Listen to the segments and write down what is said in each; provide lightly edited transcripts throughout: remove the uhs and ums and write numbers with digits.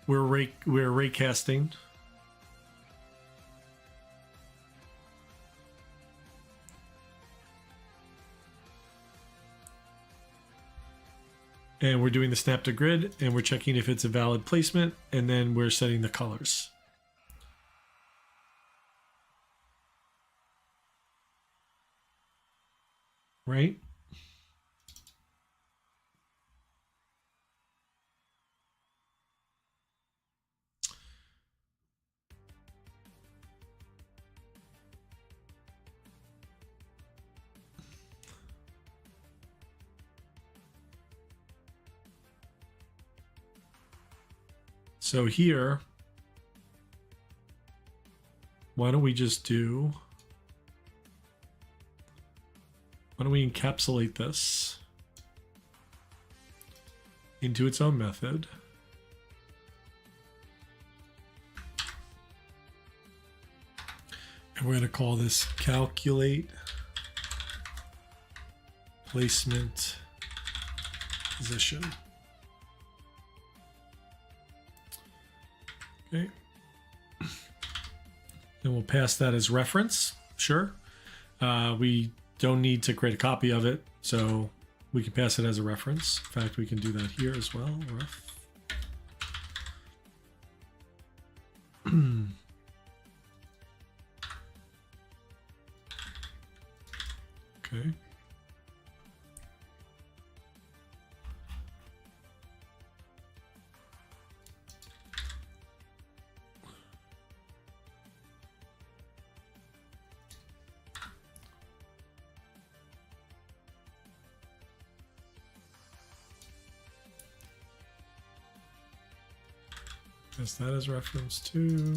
we're raycasting. And we're doing the snap to grid, and we're checking if it's a valid placement, and then we're setting the colors. Right? So here, why don't we encapsulate this into its own method. And we're going to call this calculate placement position. Okay. And we'll pass that as reference. Sure. We don't need to create a copy of it, so we can pass it as a reference. In fact, we can do that here as well. Ref. Okay. Pass that as reference too.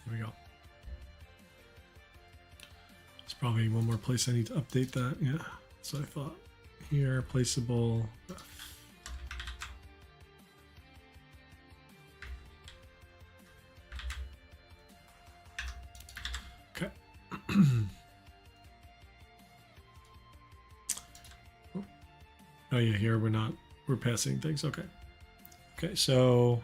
There we go. There's probably one more place I need to update that. Yeah, that's what I thought. Here, placeable. Okay. Oh yeah, here we're passing things. Okay. Okay, so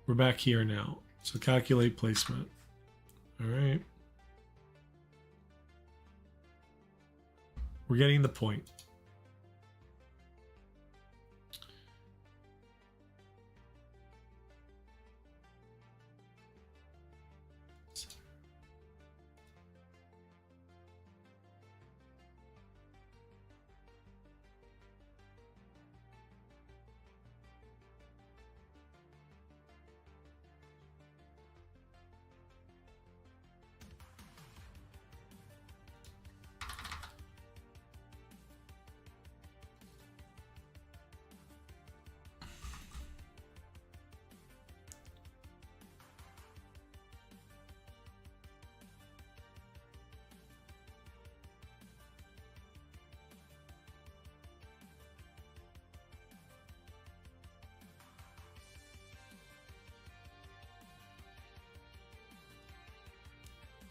we're back here now. So calculate placement. All right. We're getting the point.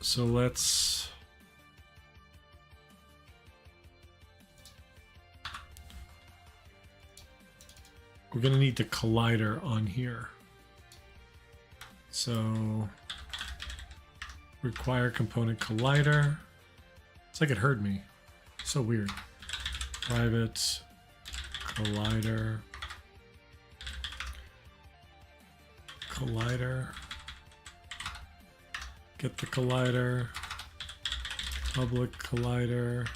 So we're going to need the collider on here. So require component collider. It's like it heard me. So weird. Private collider. Collider. Get the collider. Public collider.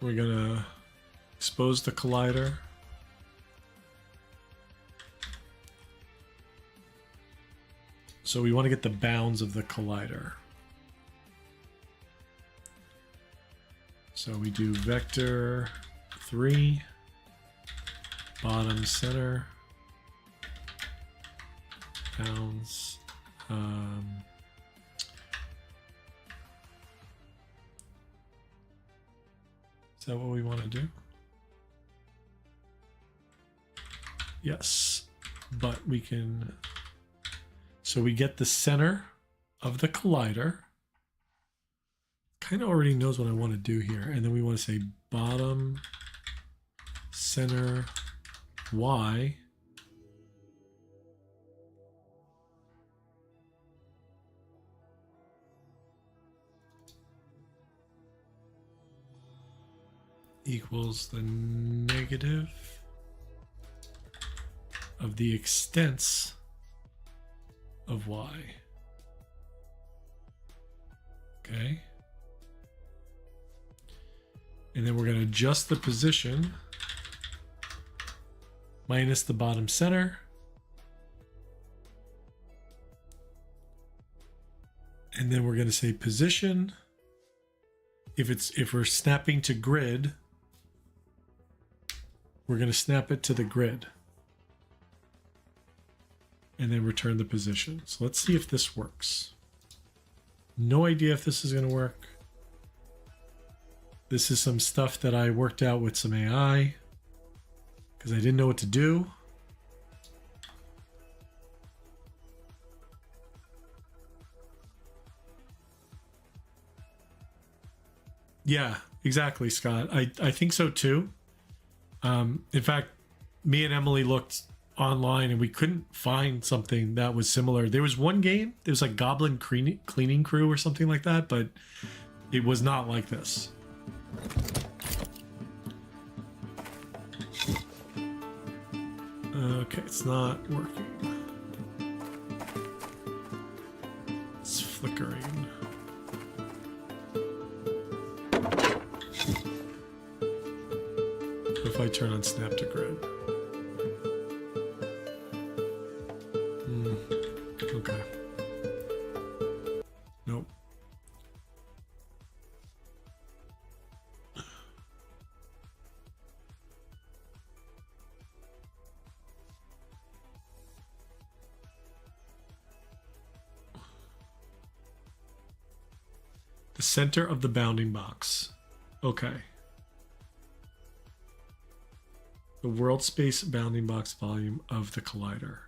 We're gonna expose the collider. So we want to get the bounds of the collider. So we do vector 3, bottom center, bounds. Is that what we want to do? Yes, but we can, so we get the center of the collider. Kind of already knows what I want to do here. And then we want to say bottom center Y equals the negative of the extents of Y. Okay. And then we're going to adjust the position minus the bottom center. And then we're going to say position. If we're snapping to grid, we're going to snap it to the grid. And then return the position. So let's see if this works. No idea if this is going to work. This is some stuff that I worked out with some AI because I didn't know what to do. Yeah, exactly, Scott. I think so too. In fact, me and Emily looked online and we couldn't find something that was similar. There was one game, there was like Goblin Cleaning Crew or something like that, but it was not like this. Okay, it's not working. It's flickering. What if I turn on Snap to Grid? Okay. Nope. The center of the bounding box. Okay. The world space bounding box volume of the collider.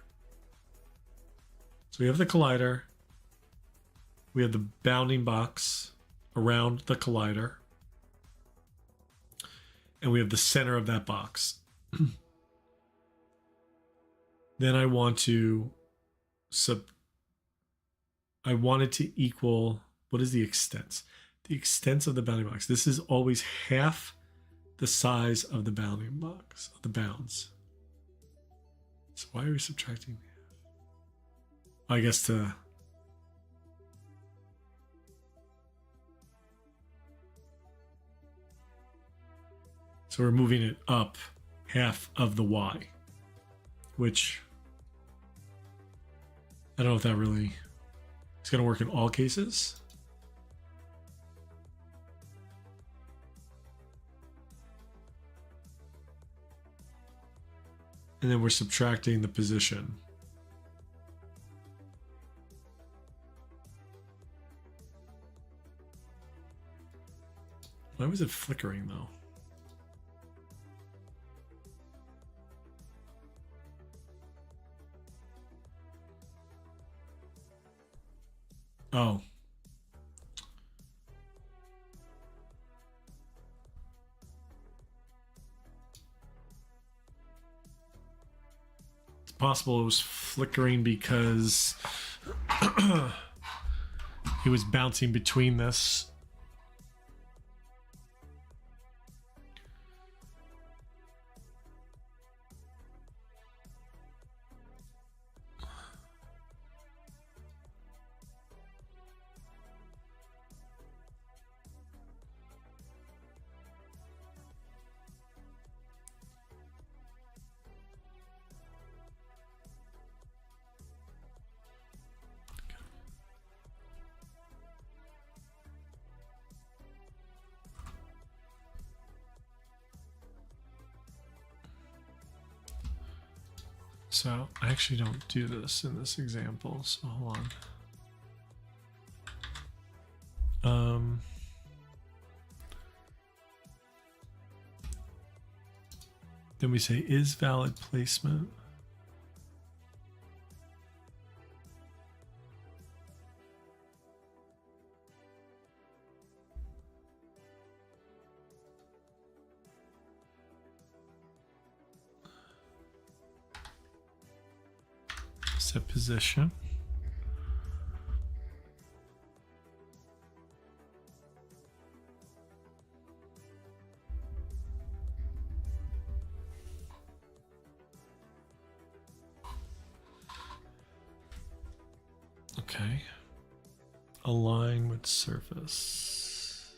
So we have the collider. We have the bounding box around the collider. And we have the center of that box. Then I want to I want it to equal, what is the extents? The extents of the bounding box. This is always half the size of the bounding box, of the bounds. So why are we subtracting? I guess to... So we're moving it up half of the Y, which I don't know if that really is going to work in all cases. And then we're subtracting the position. Why was it flickering though? Oh. It's possible it was flickering because he was bouncing between this. So I actually don't do this in this example, so hold on. Then we say is valid placement. Set position. Okay. Align with surface.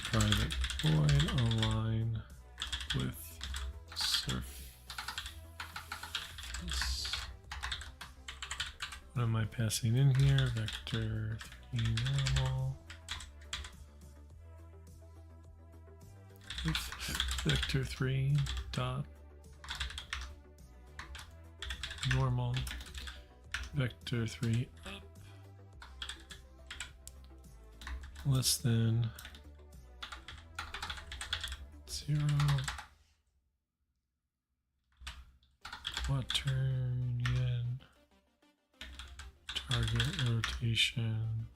Private void align with surface. What am I passing in here? Vector 3 normal. Vector 3 dot normal vector 3 up less than 0 quaternion target rotation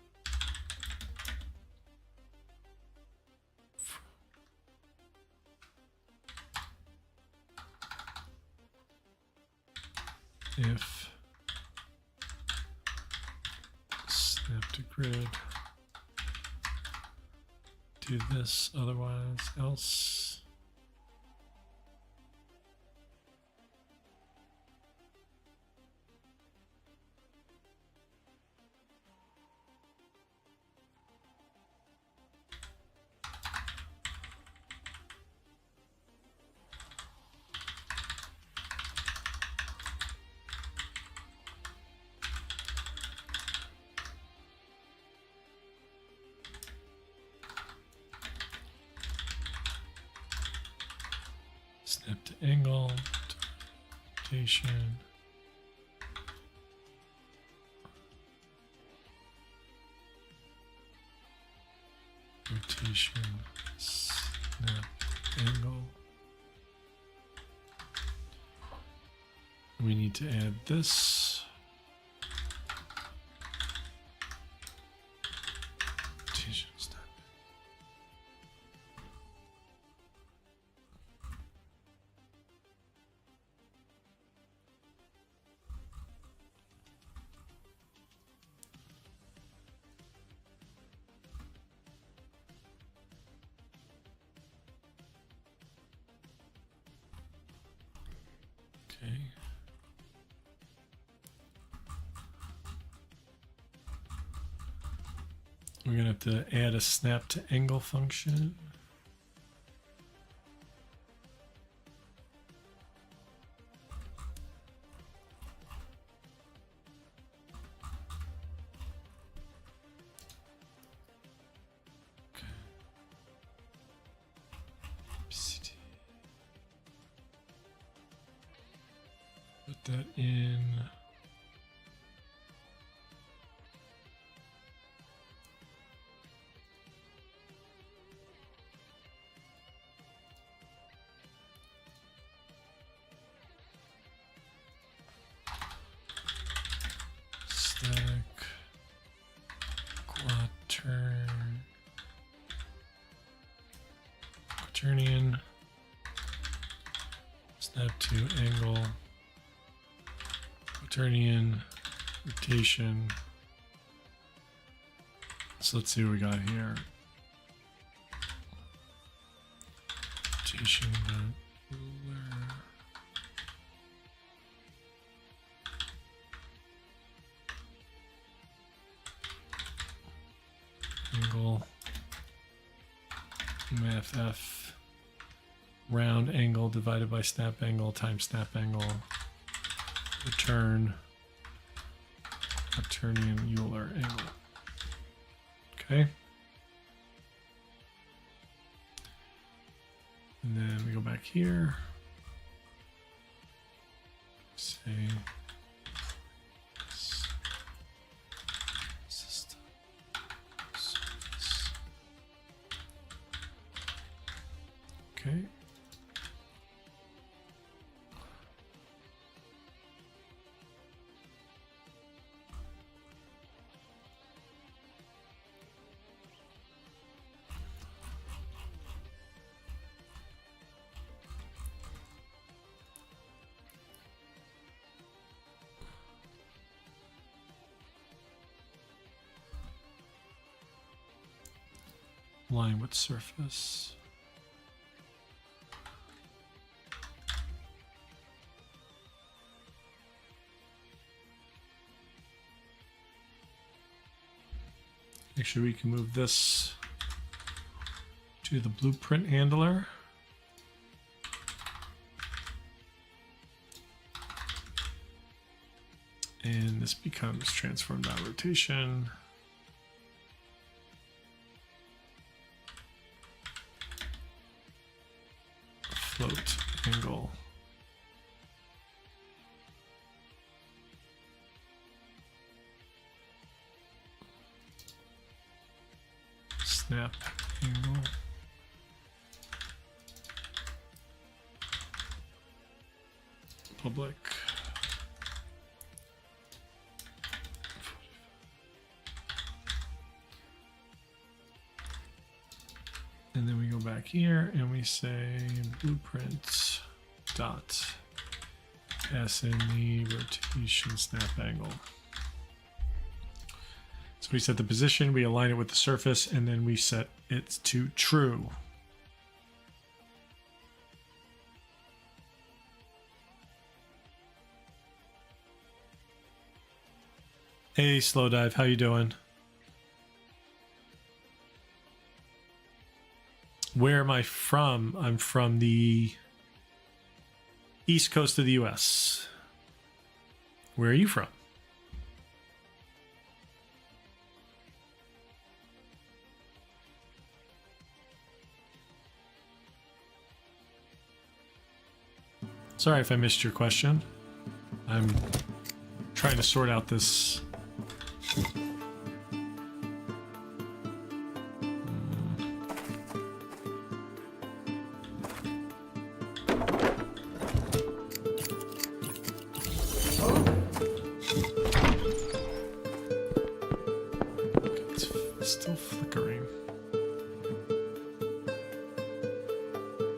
if snap to grid, do this, otherwise else. Snap to angle, rotation, rotation, snap angle. We need to add this. Rotation, snap. Okay. We're going to have to add a snap to angle function. Okay. Put that in. Static quaternion snap to angle quaternion rotation. So let's see what we got here. Rotation ruler. Angle MFF round angle divided by snap angle times snap angle return quaternion Euler angle. Okay. And then we go back here. Say system. Okay. Line with surface. Make sure we can move this to the blueprint handler. And this becomes transformed by rotation. Float angle. Snap angle. Public. And then we go back here and we say blueprint dot SNE rotation snap angle. So we set the position, we align it with the surface, and then we set it to true. Hey, Slow Dive, how you doing? Where am I from? I'm from the East Coast of the US. Where are you from? Sorry if I missed your question. I'm trying to sort out this. It's still flickering.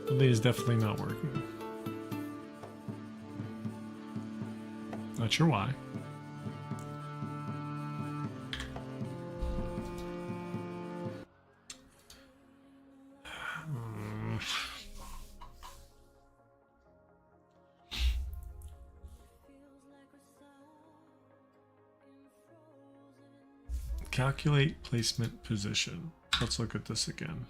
Something is definitely not working. Not sure why. Calculate placement position. Let's look at this again.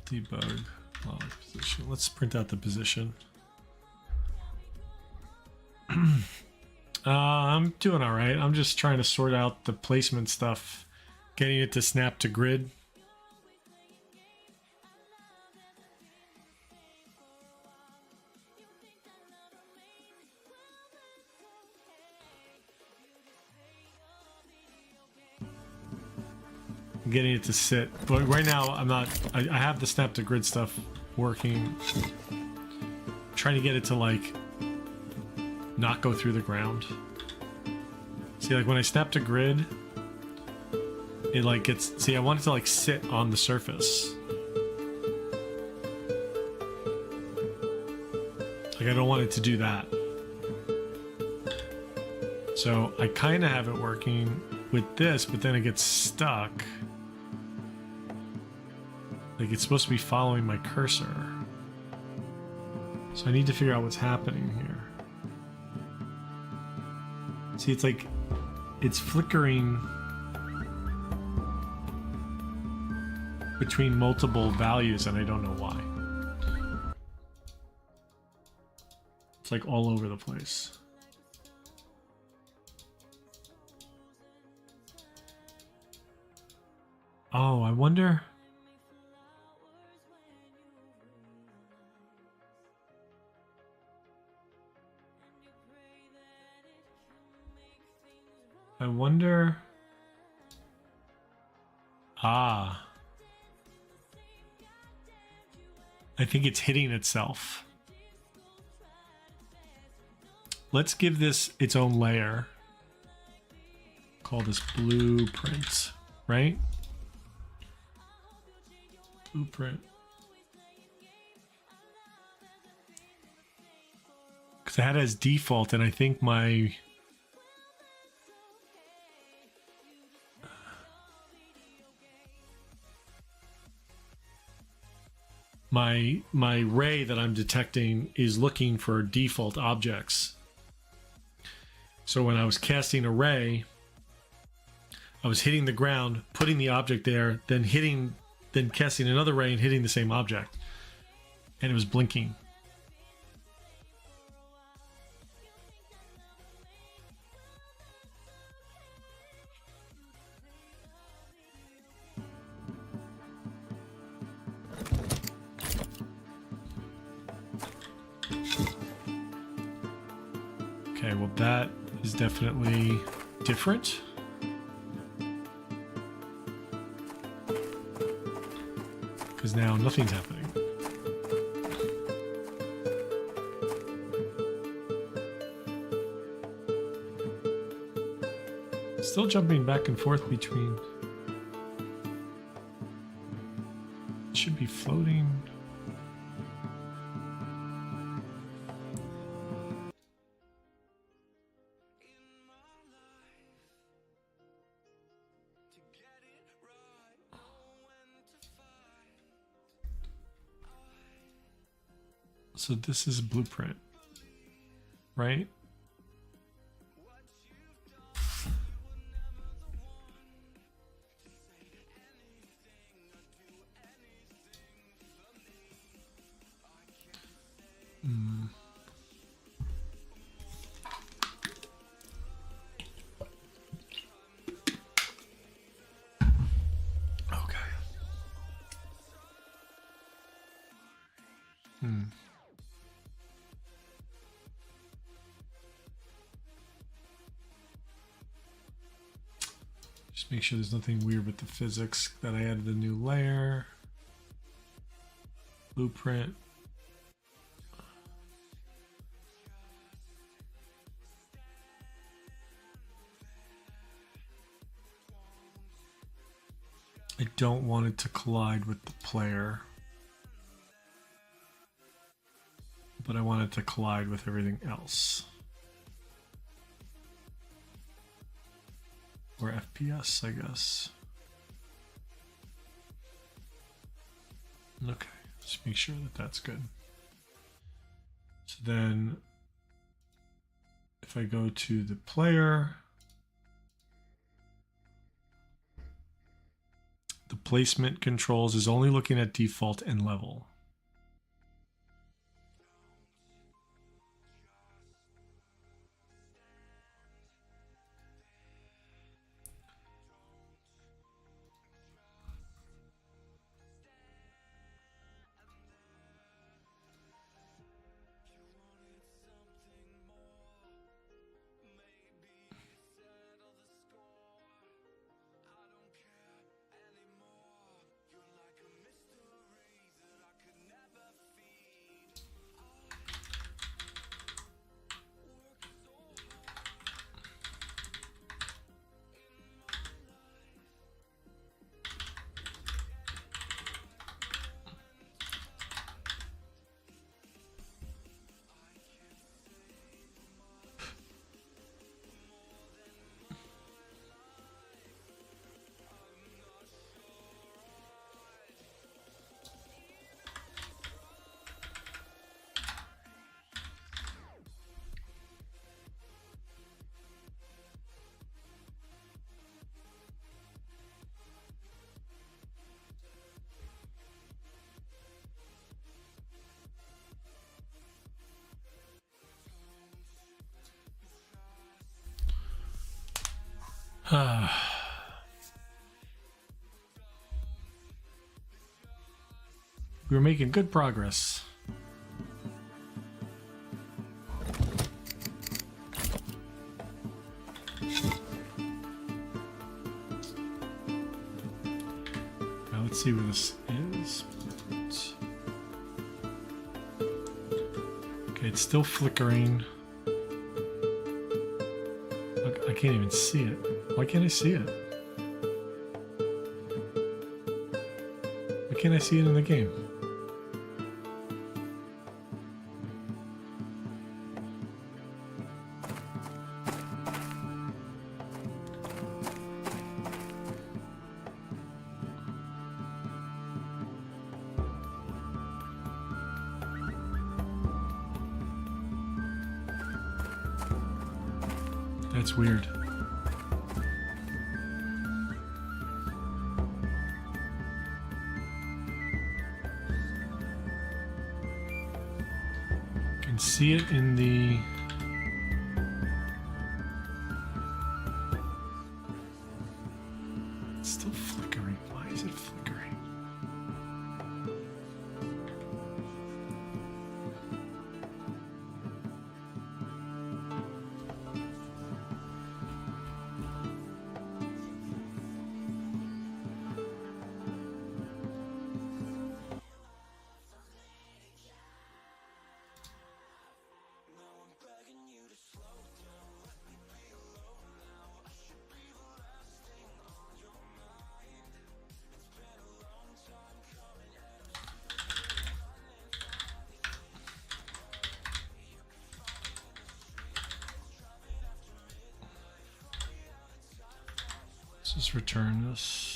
Debug log position. Let's print out the position. I'm doing all right. I'm just trying to sort out the placement stuff, getting it to snap to grid. Getting it to sit, but right now I'm not. I have the snap to grid stuff working. Trying to get it to like not go through the ground. See, like when I snap to grid, it like gets. See, I want it to like sit on the surface. Like I don't want it to do that. So I kind of have it working with this, but then it gets stuck. Like it's supposed to be following my cursor. So I need to figure out what's happening here. See, it's like, it's flickering between multiple values and I don't know why. It's like all over the place. Oh, I wonder. I wonder. Ah. I think it's hitting itself. Let's give this its own layer. Call this blueprint, right? Blueprint. Because I had it as default, and I think my ray that I'm detecting is looking for default objects. So when I was casting a ray, I was hitting the ground, putting the object there, then casting another ray and hitting the same object. And it was blinking. Okay, well that is definitely different. Because now nothing's happening. Still jumping back and forth between. It should be floating. So this is a blueprint, right? Okay. Just make sure there's nothing weird with the physics that I added a new layer. Blueprint. I don't want it to collide with the player, but I want it to collide with everything else. Or FPS, I guess. Okay, let's make sure that that's good. So then, if I go to the player, the placement controls is only looking at default and level. We're making good progress. Let's see what this is. Okay, it's still flickering. Look, I can't even see it. Why can't I see it? Why can't I see it in the game? That's weird. Can see it in the it's still flickering. Why is it flickering? Let's just return this.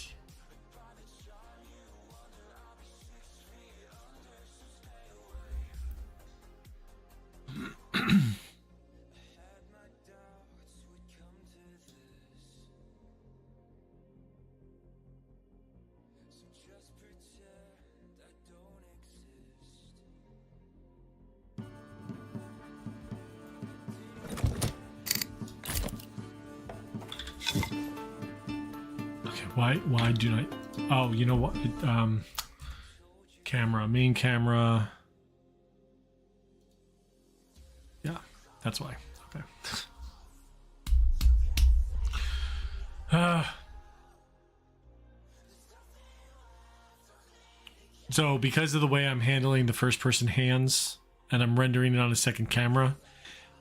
Why do I? Oh, you know what? Camera, main camera. Yeah, that's why. Okay. So because of the way I'm handling the first person hands and I'm rendering it on a second camera,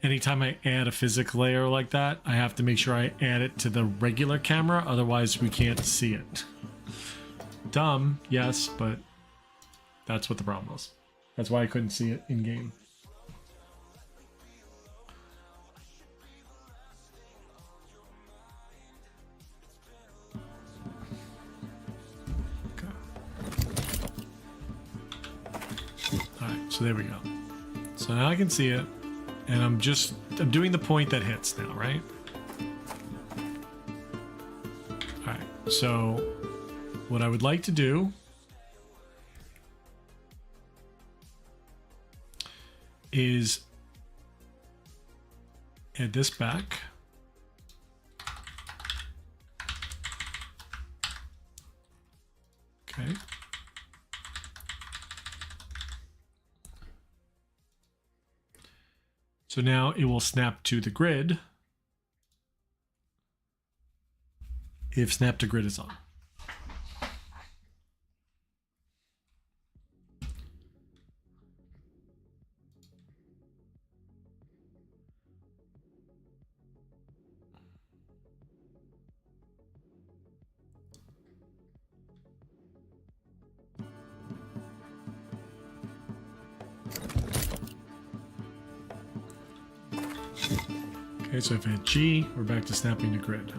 anytime I add a physics layer like that, I have to make sure I add it to the regular camera, otherwise we can't see it. Dumb, yes, but that's what the problem was. That's why I couldn't see it in game. Alright, so there we go. So now I can see it. And I'm doing the point that hits now, right? All right, so what I would like to do is add this back. Okay. So now it will snap to the grid if snap to grid is on. Okay, so if I hit G, we're back to snapping to grid.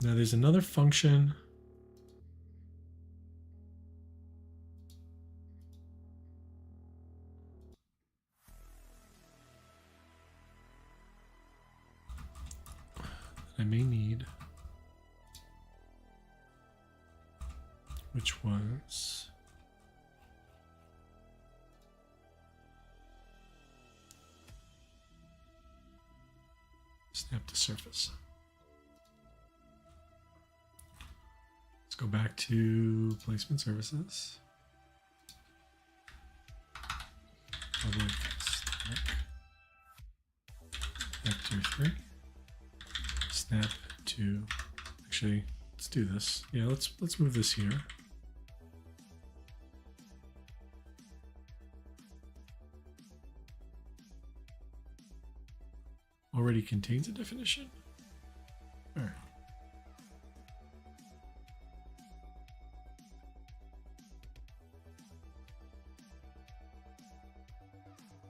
Now there's another function. I may need, which was snap to surface. Let's go back to placement services. Public stack vector 3. snap to, actually, let's do this. Yeah, let's move this here. Already contains a definition. All right.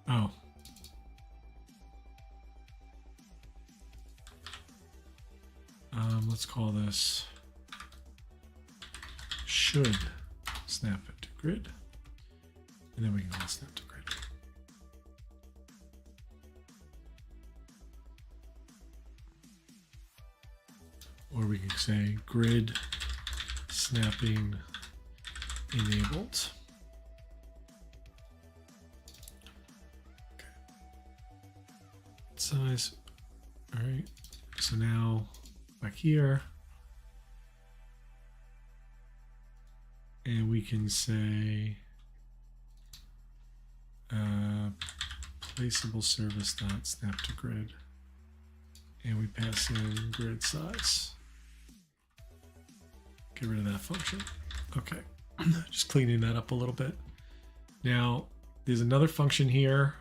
Oh. Let's call this should snap it to grid. And then we can call it snap to grid. Or we can say grid snapping enabled. Okay. Size. All right. So now back here. And we can say placeable service dot snap to grid. And we pass in grid size. Get rid of that function. Okay, just cleaning that up a little bit. Now, there's another function here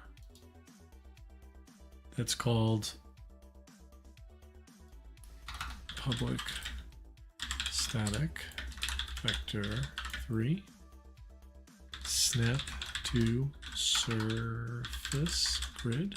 that's called public static vector 3 snap to surface grid.